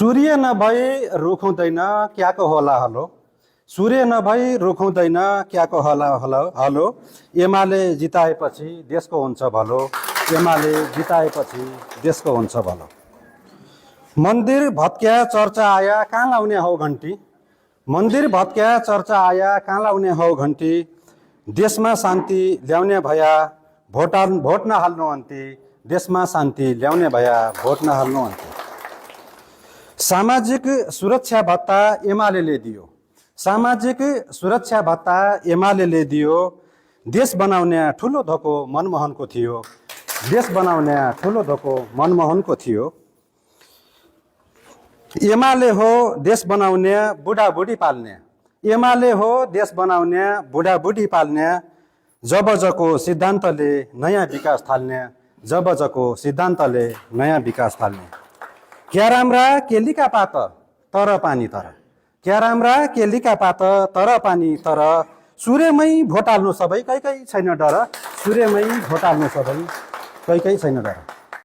सूर्य नभई रुख हुँदैन क्याको होला हलो। सूर्य नभई रुख हुँदैन क्याको होला हलो हलो। एमाले जिताएपछि देशको हुन्छ भलो। एमाले जिताएपछि देशको हुन्छ भलो। मन्दिर भत्क्या चर्चा आया कहाँ लाउने हौ घन्टी। मन्दिर भत्क्या चर्चा आया कहाँ लाउने हौ घन्टी। देशमा शान्ति ल्याउने भया भोट नहाल्नु अन्ती। देशमा शान्ति ल्याउने भया भोट नहाल्नु अन्ती। सामाजिक सुरक्षा भत्ता एमालेले दियो। सामाजिक सुरक्षा भत्ता एमालेले दियो। देश बनाउने ठुलो धोको मनमोहनको थियो। देश बनाउने ठुलो धोको मनमोहनको थियो। एमाले हो देश बनाउने बुढाबुढी पाल्ने। एमाले हो देश बनाउने बुढाबुढी पाल्ने। जबजको सिद्धान्तले नयाँ विकास थाल्ने। जबजको सिद्धान्तले नयाँ विकास थाल्ने। क्या राम्रा केलीका पात तर पानी तर। क्या राम्रा केलीका पात तर पानी तर। सूर्यमै भोट हाल्नु सबै कैकै छैन डर। सूर्यमै भोट हाल्नु सबै कैकै छैन डर।